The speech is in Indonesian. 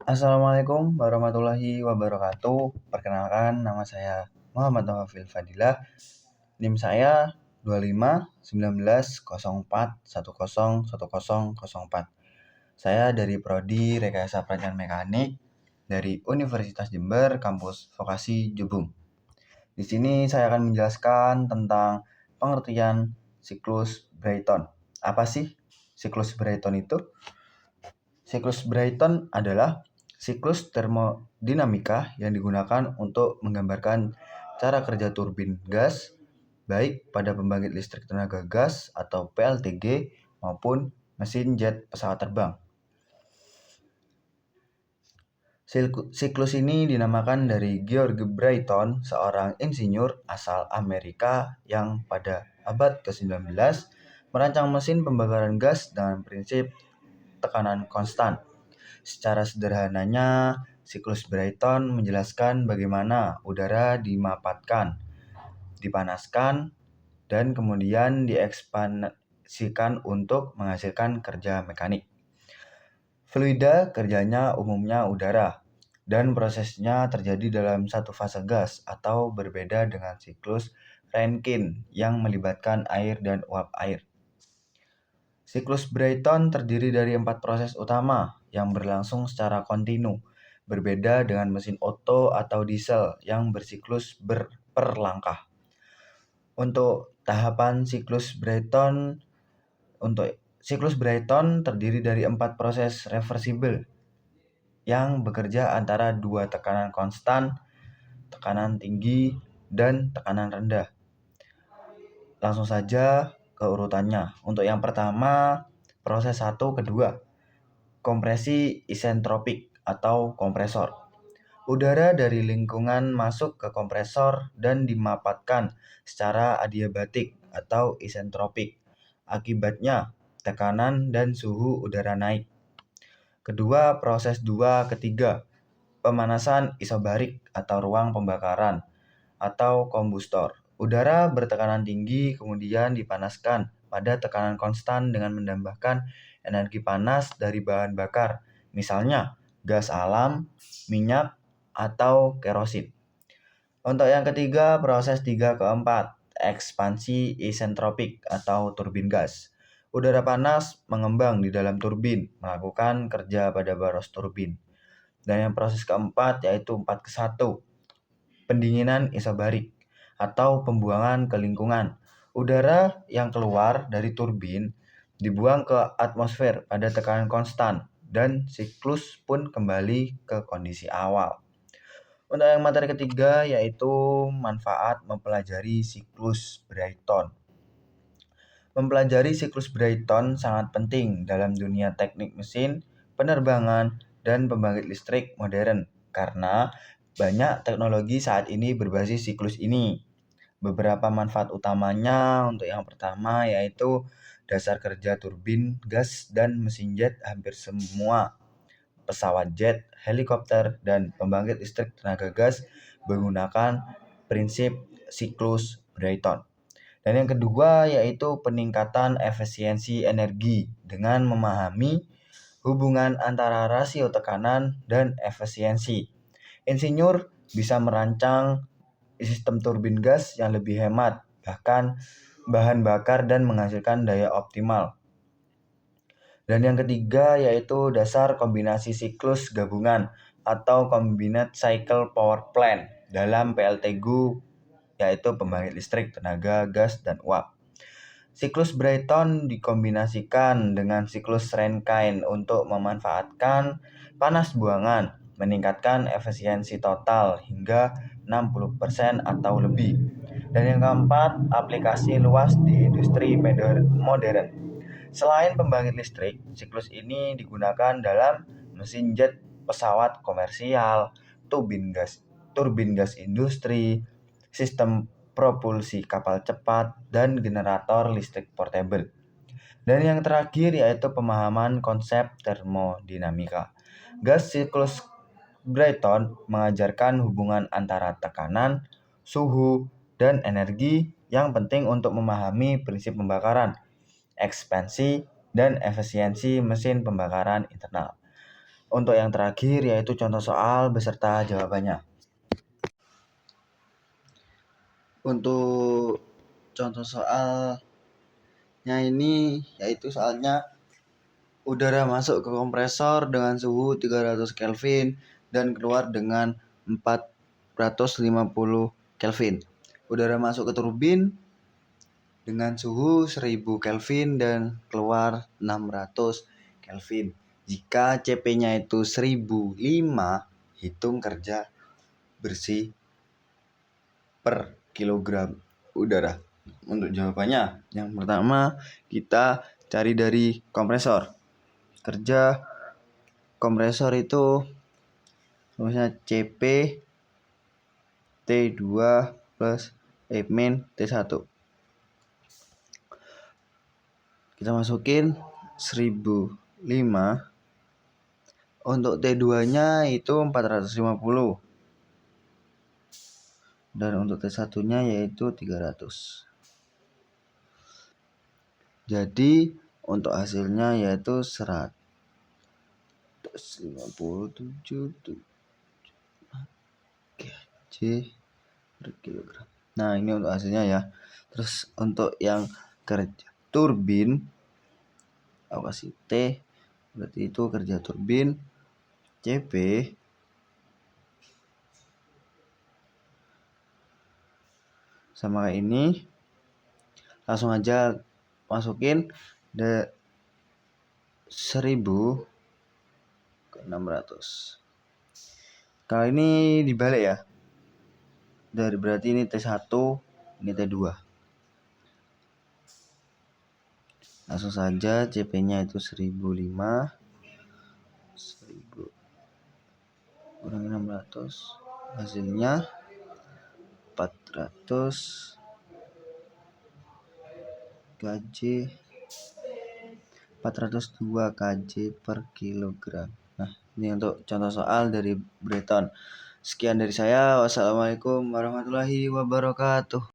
Assalamualaikum warahmatullahi wabarakatuh. Perkenalkan, nama saya Muhammad Nawafil Fadilah. NIM saya 251904101004. Saya dari Prodi Rekayasa Perancangan Mekanik dari Universitas Jember, Kampus Vokasi Jubung. Di sini saya akan menjelaskan tentang pengertian siklus Brayton. Apa sih siklus Brayton itu? Siklus Brayton adalah siklus termodinamika yang digunakan untuk menggambarkan cara kerja turbin gas, baik pada pembangkit listrik tenaga gas atau PLTG maupun mesin jet pesawat terbang. Siklus ini dinamakan dari George Brayton, seorang insinyur asal Amerika yang pada abad ke-19 merancang mesin pembakaran gas dengan prinsip tekanan konstan. Secara sederhananya, siklus Brayton menjelaskan bagaimana udara dimapatkan, dipanaskan, dan kemudian diekspansikan untuk menghasilkan kerja mekanik. Fluida kerjanya umumnya udara, dan prosesnya terjadi dalam satu fase gas atau berbeda dengan siklus Rankine yang melibatkan air dan uap air. Siklus Brayton terdiri dari 4 proses utama yang berlangsung secara kontinu, berbeda dengan mesin Otto atau diesel yang bersiklus per langkah. Untuk siklus Brayton terdiri dari 4 proses reversibel yang bekerja antara 2 tekanan konstan, tekanan tinggi, dan tekanan rendah. Langsung saja ke urutannya. Untuk yang pertama, proses 1 kedua, kompresi isentropik atau kompresor. Udara dari lingkungan masuk ke kompresor dan dimapatkan secara adiabatik atau isentropik. Akibatnya, tekanan dan suhu udara naik. Kedua, proses 2 ketiga, pemanasan isobarik atau ruang pembakaran atau kombustor. Udara bertekanan tinggi kemudian dipanaskan pada tekanan konstan dengan menambahkan energi panas dari bahan bakar, misalnya gas alam, minyak, atau kerosin. Untuk yang ketiga, proses 3 ke 4, ekspansi isentropik atau turbin gas. Udara panas mengembang di dalam turbin, melakukan kerja pada baros turbin. Dan yang proses keempat yaitu 4 ke 1, pendinginan isobarik atau pembuangan ke lingkungan. Udara yang keluar dari turbin dibuang ke atmosfer pada tekanan konstan dan siklus pun kembali ke kondisi awal. Untuk yang materi ketiga yaitu manfaat mempelajari siklus Brayton. Mempelajari siklus Brayton sangat penting dalam dunia teknik mesin, penerbangan, dan pembangkit listrik modern karena banyak teknologi saat ini berbasis siklus ini. Beberapa manfaat utamanya untuk yang pertama yaitu dasar kerja turbin gas dan mesin jet hampir semua pesawat jet, helikopter, dan pembangkit listrik tenaga gas menggunakan prinsip siklus Brayton. Dan yang kedua yaitu peningkatan efisiensi energi dengan memahami hubungan antara rasio tekanan dan efisiensi. Insinyur bisa merancang sistem turbin gas yang lebih hemat, bahkan bahan bakar dan menghasilkan daya optimal. Dan yang ketiga yaitu dasar kombinasi siklus gabungan atau combined cycle power plant dalam PLTG, yaitu pembangkit listrik tenaga gas dan uap. Siklus Brayton dikombinasikan dengan siklus Rankine untuk memanfaatkan panas buangan, meningkatkan efisiensi total hingga 60% atau lebih. Dan yang keempat, aplikasi luas di industri modern. Selain pembangkit listrik, siklus ini digunakan dalam mesin jet pesawat komersial, turbin gas industri, sistem propulsi kapal cepat, dan generator listrik portable. Dan yang terakhir yaitu pemahaman konsep termodinamika. Gas siklus Brayton mengajarkan hubungan antara tekanan, suhu, dan energi yang penting untuk memahami prinsip pembakaran, ekspansi, dan efisiensi mesin pembakaran internal. untuk yang terakhir yaitu contoh soal beserta jawabannya. Untuk contoh soalnya ini yaitu soalnya udara masuk ke kompresor dengan suhu 300 Kelvin dan keluar dengan 450 Kelvin. Udara masuk ke turbin dengan suhu 1000 Kelvin dan keluar 600 Kelvin. Jika CP-nya itu 1005, hitung kerja bersih per kilogram udara. Untuk jawabannya, yang pertama kita cari dari kompresor. Kerja kompresor itu misalnya CP T2 plus min T1. Kita masukin 1005. Untuk T2-nya itu 450. Dan untuk T1-nya yaitu 300. Jadi untuk hasilnya yaitu 157 kJ per kilogram. Nah, ini untuk hasilnya ya. Terus untuk yang kerja turbin, aku kasih T, berarti itu kerja turbin CP sama kayak ini. Langsung aja masukin 1000 ke 600. Kalau ini dibalik ya. Berarti ini T1, ini T2. Langsung saja CP-nya itu 1005. 1000 kurangi 600. Hasilnya 400 kJ 402 kJ per kilogram. Nah, ini untuk contoh soal dari Breton. Sekian dari saya. Wassalamualaikum warahmatullahi wabarakatuh.